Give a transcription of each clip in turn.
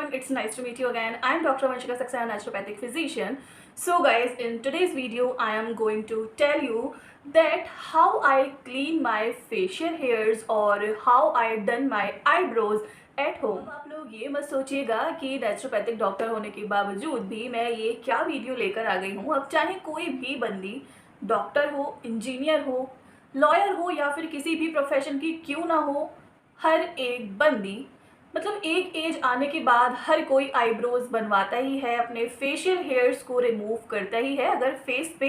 everyone, it's nice to meet you again. I'm Dr. Vanshika Saxena, naturopathic physician. So guys, in today's video I am going to tell you that how I clean my facial hairs or how I done my eyebrows at home. आप लोग ये मत सोचिएगा कि naturopathic doctor होने के बावजूद भी मैं ये क्या वीडियो लेकर आ गई हूँ। अब चाहे कोई भी बंदी डॉक्टर हो, इंजीनियर हो, लॉयर हो या फिर किसी भी प्रोफेशन की क्यों ना हो, हर एक बंदी मतलब एक एज आने के बाद हर कोई आईब्रोज बनवाता ही है, अपने फेशियल हेयर्स को रिमूव करता ही है। अगर फेस पे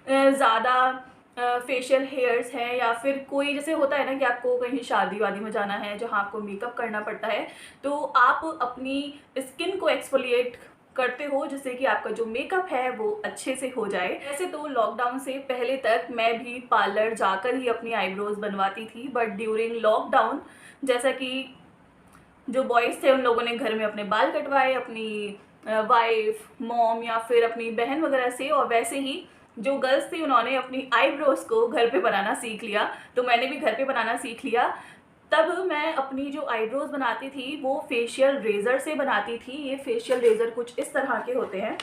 ज़्यादा फेशियल हेयर्स हैं या फिर कोई जैसे होता है ना कि आपको कहीं शादी वादी में जाना है जहाँ आपको मेकअप करना पड़ता है, तो आप अपनी स्किन को एक्सफोलिएट करते हो जिससे कि आपका जो मेकअप है वो अच्छे से हो जाए। ऐसे तो लॉकडाउन से पहले तक मैं भी पार्लर जाकर ही अपनी आईब्रोज बनवाती थी, बट ड्यूरिंग लॉकडाउन जैसा कि जो बॉयज़ थे उन लोगों ने घर में अपने बाल कटवाए अपनी वाइफ, मॉम या फिर अपनी बहन वगैरह से, और वैसे ही जो गर्ल्स थी उन्होंने अपनी आईब्रोज को घर पे बनाना सीख लिया। तो मैंने भी घर पे बनाना सीख लिया। तब मैं अपनी जो आईब्रोज बनाती थी वो फेशियल रेज़र से बनाती थी। ये फेशियल रेज़र कुछ इस तरह के होते हैं,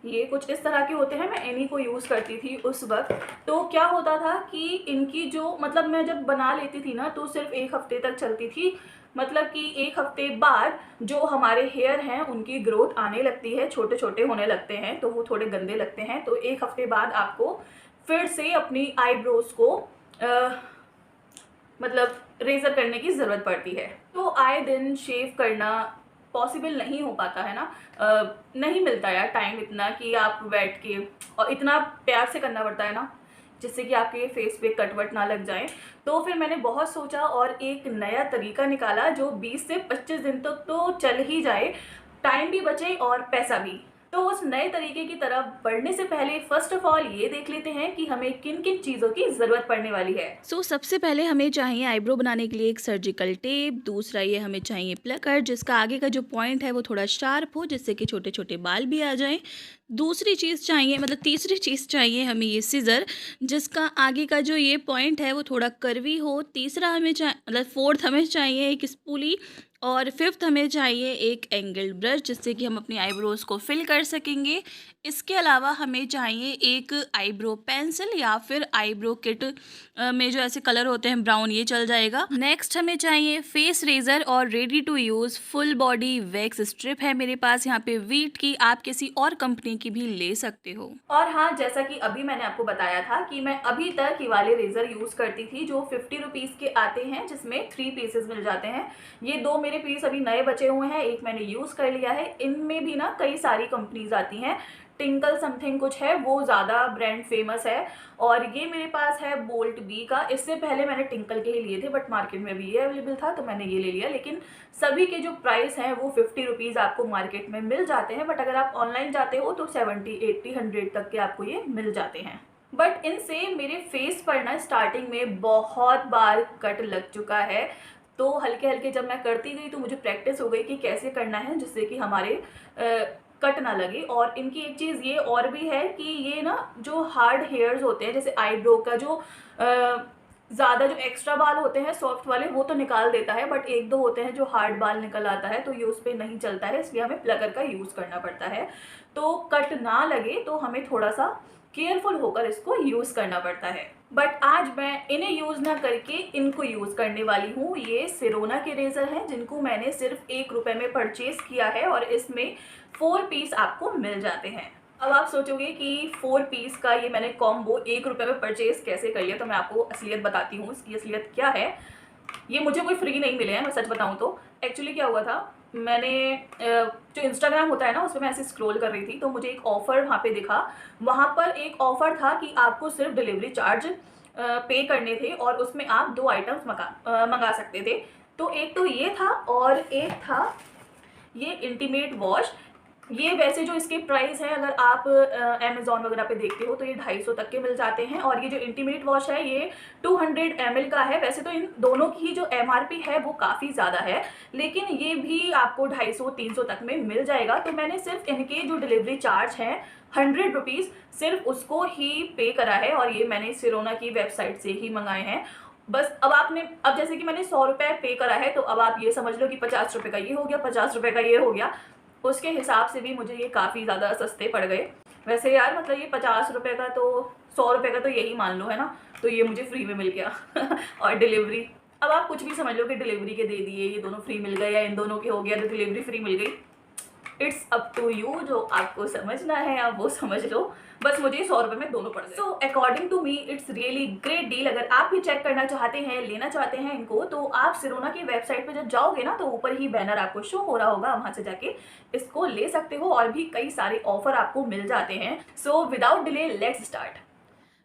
ये कुछ इस तरह के होते हैं। मैं इन्हीं को यूज़ करती थी उस वक्त। तो क्या होता था कि इनकी जो मतलब मैं जब बना लेती थी ना तो सिर्फ 1 हफ्ते तक चलती थी। मतलब कि 1 हफ्ते बाद जो हमारे हेयर हैं उनकी ग्रोथ आने लगती है, छोटे छोटे होने लगते हैं, तो वो थोड़े गंदे लगते हैं। तो 1 हफ्ते बाद आपको फिर से अपनी आईब्रोज को मतलब रेज़र करने की ज़रूरत पड़ती है। तो आए दिन शेव करना पॉसिबल नहीं हो पाता है ना, नहीं मिलता यार टाइम इतना कि आप बैठ के, और इतना प्यार से करना पड़ता है ना जिससे कि आपके फेस पे कटवट ना लग जाए। तो फिर मैंने बहुत सोचा और एक नया तरीका निकाला जो 20 से 25 दिन तक तो चल ही जाए, टाइम भी बचे और पैसा भी। तो उस नए तरीके की तरफ बढ़ने से पहले फर्स्ट ऑफ ऑल ये देख लेते हैं कि हमें किन किन चीज़ों की ज़रूरत पड़ने वाली है। सबसे पहले हमें चाहिए आईब्रो बनाने के लिए एक सर्जिकल टेप। दूसरा ये हमें चाहिए प्लकर जिसका आगे का जो पॉइंट है वो थोड़ा शार्प हो जिससे कि छोटे छोटे बाल भी आ जाएं। दूसरी चीज़ चाहिए मतलब तीसरी चीज़ चाहिए हमें ये सीज़र जिसका आगे का जो ये पॉइंट है वो थोड़ा कर्वी हो। तीसरा हमें मतलब फोर्थ हमें चाहिए एक स्पूली, और फिफ्थ हमें चाहिए एक एंगल ब्रश जिससे कि हम अपनी आईब्रोज़ को फिल कर सकेंगे। इसके अलावा हमें चाहिए एक आईब्रो पेंसिल या फिर आईब्रो किट में जो ऐसे कलर होते हैं ब्राउन, ये चल जाएगा। नेक्स्ट हमें चाहिए फेस रेज़र और ready to use full body wax strip है मेरे पास यहाँ पे वीट की, आप किसी और कंपनी की भी ले सकते हो। और हाँ, जैसा कि अभी मैंने आपको बताया था कि मैं अभी तक ये वाले रेज़र यूज़ करती थी जो 50 रुपीज़ के आते हैं जिसमें 3 पीसेस मिल जाते हैं। ये 2 मेरे पीस अभी नए बचे हुए हैं, एक मैंने यूज़ कर लिया है। इनमें भी ना कई सारी कंपनीज आती हैं, टिंकल समथिंग कुछ है, वो ज़्यादा ब्रांड फेमस है। और ये मेरे पास है बोल्ट बी का। इससे पहले मैंने टिंकल के ही लिए थे बट मार्केट में भी ये अवेलेबल था तो मैंने ये ले लिया। लेकिन सभी के जो प्राइस हैं वो 50 रुपीज़ आपको मार्केट में मिल जाते हैं, बट अगर आप ऑनलाइन जाते हो तो 70, 80, 100 तक के आपको ये मिल जाते हैं। बट इनसे मेरे फेस पर ना स्टार्टिंग में बहुत बार कट लग चुका है। तो हल्के हल्के जब मैं करती गई तो मुझे प्रैक्टिस हो गई कि कैसे करना है जिससे कि हमारे कट ना लगे। और इनकी एक चीज़ ये और भी है कि ये ना जो हार्ड हेयर्स होते हैं जैसे आईब्रो का जो ज़्यादा जो एक्स्ट्रा बाल होते हैं सॉफ्ट वाले वो तो निकाल देता है, बट 1-2 होते हैं जो हार्ड बाल निकल आता है तो ये उस पर नहीं चलता है, इसलिए हमें प्लगर का यूज़ करना पड़ता है। तो कट ना लगे तो हमें थोड़ा सा केयरफुल होकर इसको यूज़ करना पड़ता है। बट आज मैं इन्हें यूज़ ना करके इनको यूज़ करने वाली हूँ। ये सिरोना के रेज़र हैं जिनको मैंने सिर्फ 1 रुपये में परचेज़ किया है और इसमें 4 पीस आपको मिल जाते हैं। अब आप सोचोगे कि 4 पीस का ये मैंने कॉम्बो 1 रुपये में परचेज़ कैसे कर लिया, तो मैं आपको असलियत बताती हूँ। इसकी असलियत क्या है, ये मुझे कोई फ्री नहीं मिले हैं, मैं सच बताऊँ तो। एक्चुअली क्या हुआ था, मैंने जो इंस्टाग्राम होता है ना उस पर मैं ऐसे स्क्रॉल कर रही थी तो मुझे एक ऑफ़र वहाँ पे दिखा। वहाँ पर एक ऑफ़र था कि आपको सिर्फ डिलीवरी चार्ज पे करने थे और उसमें आप 2 आइटम्स मंगा सकते थे। तो एक तो ये था और एक था ये इंटीमेट वॉश। ये वैसे जो इसके प्राइस है अगर आप अमेज़ॉन वगैरह पे देखते हो तो ये 250 तक के मिल जाते हैं। और ये जो इंटीमेट वॉश है ये 200 ml का है। वैसे तो इन दोनों की जो MRP है वो काफ़ी ज़्यादा है, लेकिन ये भी आपको 250-300 तक में मिल जाएगा। तो मैंने सिर्फ इनके जो डिलीवरी चार्ज हैं 100 रुपीज़ सिर्फ उसको ही पे करा है, और ये मैंने सिरोना की वेबसाइट से ही मंगाए हैं। बस अब जैसे कि मैंने 100 रुपये पे करा है, तो अब आप ये समझ लो कि 50 रुपये का ये हो गया, 50 रुपये का ये हो गया। उसके हिसाब से भी मुझे ये काफ़ी ज़्यादा सस्ते पड़ गए। वैसे यार मतलब ये 50 रुपये का तो 100 रुपये का तो यही मान लो, है ना। तो ये मुझे फ्री में मिल गया और डिलीवरी, अब आप कुछ भी समझ लो कि डिलीवरी के दे दिए, ये दोनों फ्री मिल गए, या इन दोनों के हो गया तो डिलीवरी फ्री मिल गई। इट्स अप टू यू, जो आपको समझना है आप वो समझ लो। बस मुझे 100 रुपये में दोनों पड़ गए। So according to me it's really great deal. अगर आप भी चेक करना चाहते हैं, लेना चाहते हैं इनको, तो आप सिरोना की वेबसाइट पे जब जाओगे ना, तो ऊपर ही बैनर आपको शो हो रहा होगा, वहां से जाके इसको ले सकते हो। और भी कई सारे ऑफर आपको मिल जाते हैं। So without delay let's start.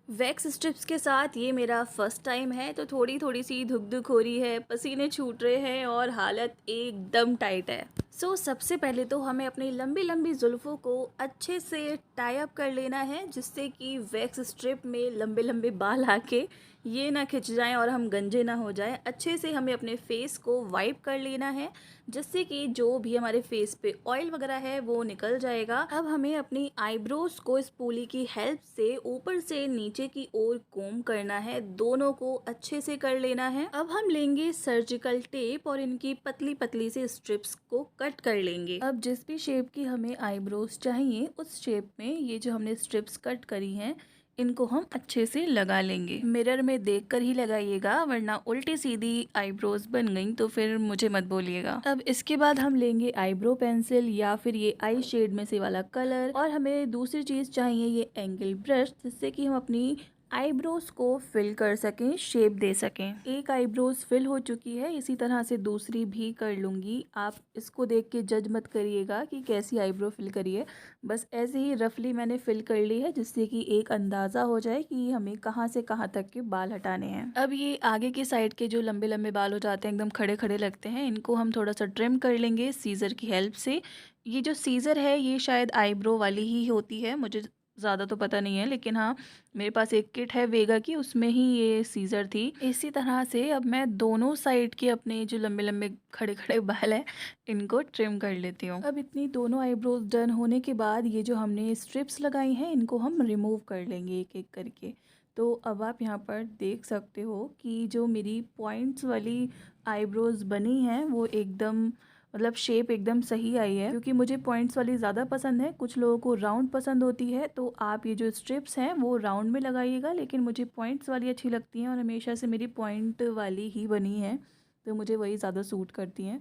Wax strips के साथ ये मेरा फर्स्ट टाइम है, तो थोड़ी थोड़ी सी धुक धुक हो रही है, पसीने छूट रहे हैं और हालत एकदम टाइट है। सबसे पहले तो हमें अपनी लंबी लंबी जुल्फ़ों को अच्छे से टाई अप कर लेना है, जिससे कि वैक्स स्ट्रिप में लंबे लंबे बाल आके ये ना खिंच जाएं और हम गंजे ना हो जाएं। अच्छे से हमें अपने फेस को वाइप कर लेना है, जिससे कि जो भी हमारे फेस पे ऑयल वगैरह है वो निकल जाएगा। अब हमें अपनी आईब्रोज को इस पूली की हेल्प से ऊपर से नीचे की ओर कोम करना है, दोनों को अच्छे से कर लेना है। अब हम लेंगे सर्जिकल टेप और इनकी पतली पतली से स्ट्रिप्स को कट कर लेंगे। अब जिस भी शेप की हमें आईब्रोज चाहिए, उस शेप में ये जो हमने स्ट्रिप्स कट करी हैं, इनको हम अच्छे से लगा लेंगे। मिरर में देखकर ही लगाइएगा, वरना उल्टी सीधी आईब्रोज बन गई तो फिर मुझे मत बोलिएगा। अब इसके बाद हम लेंगे आईब्रो पेंसिल या फिर ये आई शेड में से वाला कलर, और हमें दूसरी चीज चाहिए ये एंगल ब्रश, जिससे कि हम अपनी आईब्रोज को फिल कर सकें, शेप दे सकें। एक आईब्रोज फिल हो चुकी है, इसी तरह से दूसरी भी कर लूँगी। आप इसको देख के जज मत करिएगा कि कैसी आईब्रो फिल करी है, बस ऐसे ही रफली मैंने फिल कर ली है, जिससे कि एक अंदाज़ा हो जाए कि हमें कहाँ से कहाँ तक के बाल हटाने हैं। अब ये आगे की साइड के जो लंबे लंबे बाल हो जाते हैं, एकदम खड़े खड़े लगते हैं, इनको हम थोड़ा सा ट्रिम कर लेंगे सीज़र की हेल्प से। ये जो सीज़र है ये शायद आईब्रो वाली ही होती है, मुझे ज़्यादा तो पता नहीं है, लेकिन हाँ मेरे पास एक किट है वेगा की, उसमें ही ये सीज़र थी। इसी तरह से अब मैं दोनों साइड के अपने जो लंबे लंबे खड़े खड़े बाल हैं, इनको ट्रिम कर लेती हूँ। अब इतनी दोनों आईब्रोज डन होने के बाद ये जो हमने स्ट्रिप्स लगाई हैं, इनको हम रिमूव कर लेंगे एक एक करके। तो अब आप यहाँ पर देख सकते हो कि जो मेरी पॉइंट्स वाली आईब्रोज बनी हैं वो एकदम मतलब शेप एकदम सही आई है, क्योंकि मुझे पॉइंट्स वाली ज़्यादा पसंद है, कुछ लोगों को राउंड पसंद होती है। तो आप ये जो स्ट्रिप्स हैं वो राउंड में लगाइएगा, लेकिन मुझे पॉइंट्स वाली अच्छी लगती हैं और हमेशा से मेरी पॉइंट वाली ही बनी है, तो मुझे वही ज़्यादा सूट करती हैं।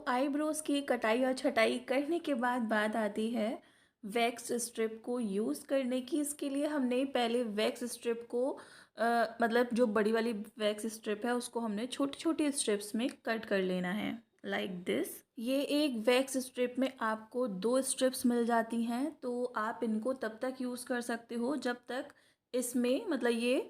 आईब्रोज़ की कटाई और छटाई करने के बाद बात आती है वैक्स स्ट्रिप को यूज़ करने की। इसके लिए हमने पहले वैक्स स्ट्रिप को मतलब जो बड़ी वाली वैक्स स्ट्रिप है उसको हमने छोटी छोटी स्ट्रिप्स में कट कर लेना है, लाइक दिस। ये एक वैक्स स्ट्रिप में आपको 2 स्ट्रिप्स मिल जाती हैं, तो आप इनको तब तक यूज़ कर सकते हो जब तक इसमें मतलब ये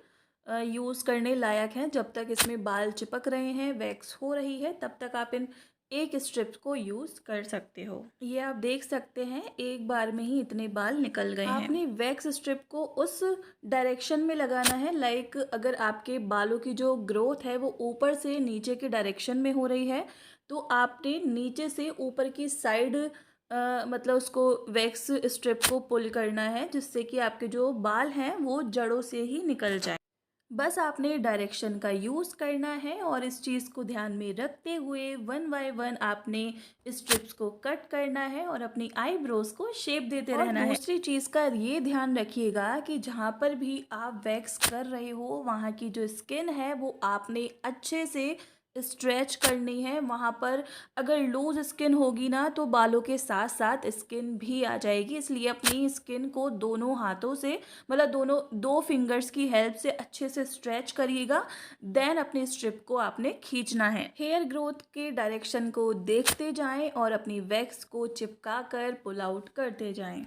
यूज़ करने लायक हैं। जब तक इसमें बाल चिपक रहे हैं, वैक्स हो रही है, तब तक आप इन एक स्ट्रिप को यूज़ कर सकते हो। ये आप देख सकते हैं एक बार में ही इतने बाल निकल गए हैं। आपने वैक्स स्ट्रिप को उस डायरेक्शन में लगाना है, लाइक अगर आपके बालों की जो ग्रोथ है वो ऊपर से नीचे के डायरेक्शन में हो रही है, तो आपने नीचे से ऊपर की साइड मतलब उसको वैक्स स्ट्रिप को पुल करना है, जिससे कि आपके जो बाल हैं वो जड़ों से ही निकल जाए। बस आपने डायरेक्शन का यूज़ करना है और इस चीज़ को ध्यान में रखते हुए वन बाय वन आपने स्ट्रिप्स को कट करना है और अपनी आईब्रोज को शेप देते रहना है। दूसरी चीज़ का ये ध्यान रखिएगा कि जहाँ पर भी आप वैक्स कर रहे हो, वहाँ की जो स्किन है वो आपने अच्छे से स्ट्रेच करनी है। वहाँ पर अगर लूज स्किन होगी ना, तो बालों के साथ साथ स्किन भी आ जाएगी, इसलिए अपनी स्किन को दोनों हाथों से मतलब दोनों 2 फिंगर्स की हेल्प से अच्छे से स्ट्रेच करिएगा। देन अपनी स्ट्रिप को आपने खींचना है। हेयर ग्रोथ के डायरेक्शन को देखते जाएं और अपनी वैक्स को चिपका कर पुल आउट करते जाएं।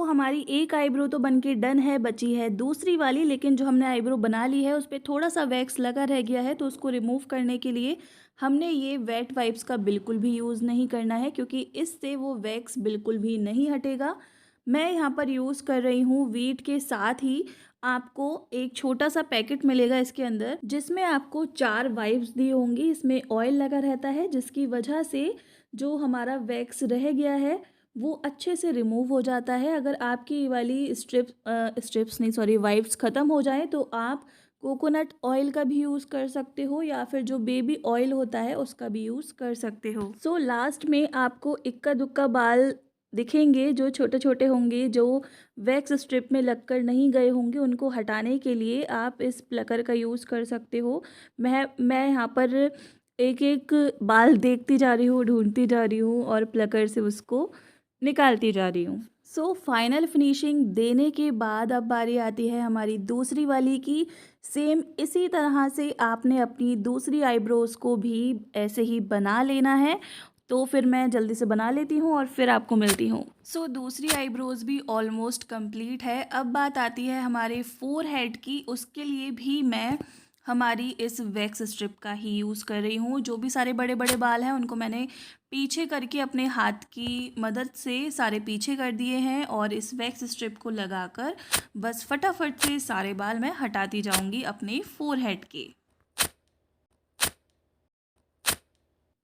हमारी एक आईब्रो तो बनके डन है, बची है दूसरी वाली, लेकिन जो हमने आईब्रो बना ली है उस पर थोड़ा सा वैक्स लगा रह गया है, तो उसको रिमूव करने के लिए हमने ये वेट वाइप्स का बिल्कुल भी यूज़ नहीं करना है, क्योंकि इससे वो वैक्स बिल्कुल भी नहीं हटेगा। मैं यहाँ पर यूज़ कर रही हूँ वीट के साथ ही आपको एक छोटा सा पैकेट मिलेगा इसके अंदर, जिसमें आपको 4 वाइप्स दी होंगी। इसमें ऑयल लगा रहता है, जिसकी वजह से जो हमारा वैक्स रह गया है वो अच्छे से रिमूव हो जाता है। अगर आपकी ये वाली स्ट्रिप्स नहीं, सॉरी, वाइप्स ख़त्म हो जाए तो आप कोकोनट ऑयल का भी यूज़ कर सकते हो या फिर जो बेबी ऑयल होता है उसका भी यूज़ कर सकते हो। सो लास्ट में आपको इक्का दुक्का बाल दिखेंगे जो छोटे छोटे होंगे, जो वैक्स स्ट्रिप में लगकर नहीं गए होंगे, उनको हटाने के लिए आप इस प्लकर का यूज़ कर सकते हो। मैं यहाँ पर एक एक बाल देखती जा रही हूँ, ढूंढती जा रही हूँ और प्लकर से उसको निकालती जा रही हूँ। सो फाइनल फिनिशिंग देने के बाद अब बारी आती है हमारी दूसरी वाली की। सेम इसी तरह से आपने अपनी दूसरी आईब्रोज़ को भी ऐसे ही बना लेना है। तो फिर मैं जल्दी से बना लेती हूँ और फिर आपको मिलती हूँ। सो दूसरी आईब्रोज़ भी ऑलमोस्ट कंप्लीट है। अब बात आती है हमारे फोरहेड की। उसके लिए भी मैं हमारी इस वैक्स स्ट्रिप का ही यूज़ कर रही हूँ। जो भी सारे बड़े बड़े बाल हैं उनको मैंने पीछे करके अपने हाथ की मदद से सारे पीछे कर दिए हैं और इस वैक्स स्ट्रिप को लगाकर बस फटाफट से सारे बाल मैं हटाती जाऊंगी अपने फोरहेड के।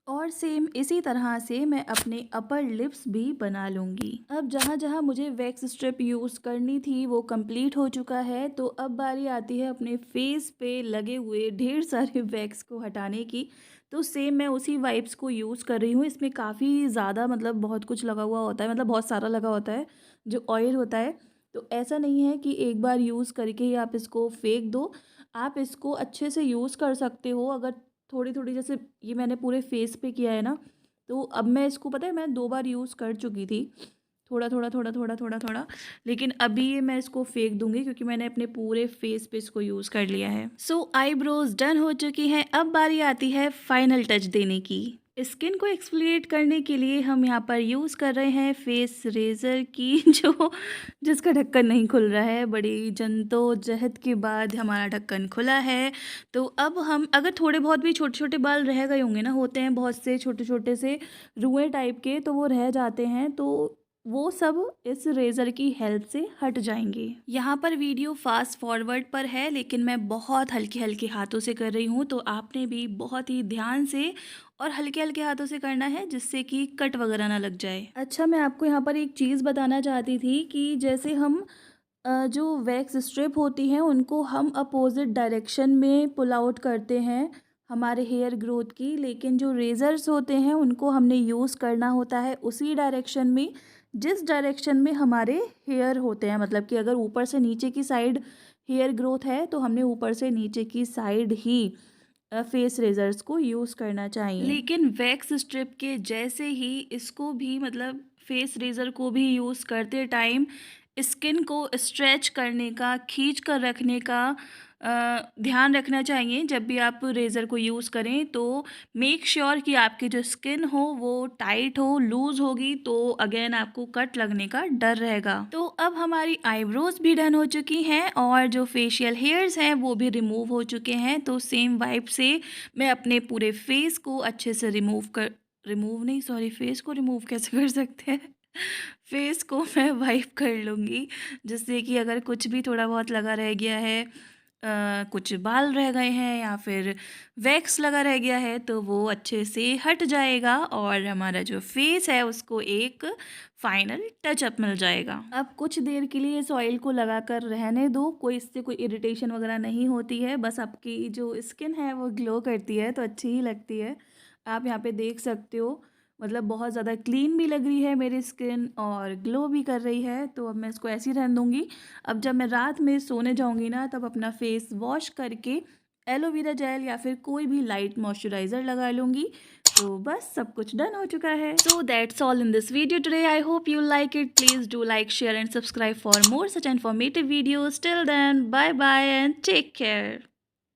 और सेम इसी तरह से मैं अपने अपर लिप्स भी बना लूँगी। अब जहाँ जहाँ मुझे वैक्स स्ट्रिप यूज़ करनी थी वो कंप्लीट हो चुका है। तो अब बारी आती है अपने फेस पे लगे हुए ढेर सारे वैक्स को हटाने की। तो सेम मैं उसी वाइप्स को यूज़ कर रही हूँ। इसमें काफ़ी ज़्यादा मतलब बहुत कुछ लगा हुआ होता है, मतलब बहुत सारा लगा होता है जो ऑयल होता है। तो ऐसा नहीं है कि एक बार यूज़ करके ही आप इसको फेंक दो। आप इसको अच्छे से यूज़ कर सकते हो। अगर थोड़ी थोड़ी, जैसे ये मैंने पूरे फेस पे किया है ना, तो अब मैं इसको, पता है, मैं 2 बार यूज़ कर चुकी थी, थोड़ा थोड़ा थोड़ा थोड़ा थोड़ा थोड़ा। लेकिन अभी ये मैं इसको फेंक दूंगी क्योंकि मैंने अपने पूरे फेस पे इसको यूज़ कर लिया है। सो आईब्रोज डन हो चुकी हैं। अब बारी आती है फाइनल टच देने की। स्किन को एक्सफोलिएट करने के लिए हम यहाँ पर यूज़ कर रहे हैं फेस रेज़र की जिसका ढक्कन नहीं खुल रहा है। बड़ी जद्दोजहद के बाद हमारा ढक्कन खुला है। तो अब हम, अगर थोड़े बहुत भी छोटे छोटे बाल रह गए होंगे ना, होते हैं बहुत से छोटे छोटे से रुएं टाइप के, तो वो रह जाते हैं, तो वो सब इस रेज़र की हेल्प से हट जाएंगे। यहाँ पर वीडियो फास्ट फॉरवर्ड पर है लेकिन मैं बहुत हल्के हल्के हाथों से कर रही हूँ, तो आपने भी बहुत ही ध्यान से और हल्के हल्के हाथों से करना है जिससे कि कट वगैरह ना लग जाए। अच्छा, मैं आपको यहाँ पर एक चीज़ बताना चाहती थी कि जैसे हम जो वैक्स स्ट्रिप होती हैं उनको हम अपोजिट डायरेक्शन में पुल आउट करते हैं हमारे हेयर ग्रोथ की, लेकिन जो रेज़र्स होते हैं उनको हमने यूज़ करना होता है उसी डायरेक्शन में जिस डायरेक्शन में हमारे हेयर होते हैं। मतलब कि अगर ऊपर से नीचे की साइड हेयर ग्रोथ है तो हमने ऊपर से नीचे की साइड ही फेस रेजर्स को यूज़ करना चाहिए। लेकिन वैक्स स्ट्रिप के जैसे ही इसको भी, मतलब फेस रेज़र को भी यूज़ करते टाइम स्किन को स्ट्रेच करने का, खींच कर रखने का ध्यान रखना चाहिए। जब भी आप रेज़र को यूज़ करें तो मेक श्योर कि आपकी जो स्किन हो वो टाइट हो, लूज़ होगी तो अगेन आपको कट लगने का डर रहेगा। तो अब हमारी आईब्रोज भी डन हो चुकी हैं और जो फेशियल हेयर्स हैं वो भी रिमूव हो चुके हैं। तो सेम वाइप से मैं अपने पूरे फेस को अच्छे से फेस को रिमूव कैसे कर सकते हैं फेस को मैं वाइप कर लूँगी, जिससे कि अगर कुछ भी थोड़ा बहुत लगा रह गया है, कुछ बाल रह गए हैं या फिर वैक्स लगा रह गया है तो वो अच्छे से हट जाएगा और हमारा जो फेस है उसको एक फाइनल टचअप मिल जाएगा। अब कुछ देर के लिए इस ऑयल को लगा कर रहने दो, इससे कोई इरिटेशन वगैरह नहीं होती है, बस आपकी जो स्किन है वो ग्लो करती है तो अच्छी ही लगती है। आप यहाँ पे देख सकते हो, मतलब बहुत ज़्यादा क्लीन भी लग रही है मेरी स्किन और ग्लो भी कर रही है। तो अब मैं इसको ऐसे ही रहने दूँगी। अब जब मैं रात में सोने जाऊँगी ना, तब अपना फेस वॉश करके एलोवेरा जेल या फिर कोई भी लाइट मॉइस्चराइज़र लगा लूँगी। तो बस सब कुछ डन हो चुका है। So that's all in this video today. I hope you like it. Please do like, share and subscribe for more such informative videos. Till then, bye bye and take care.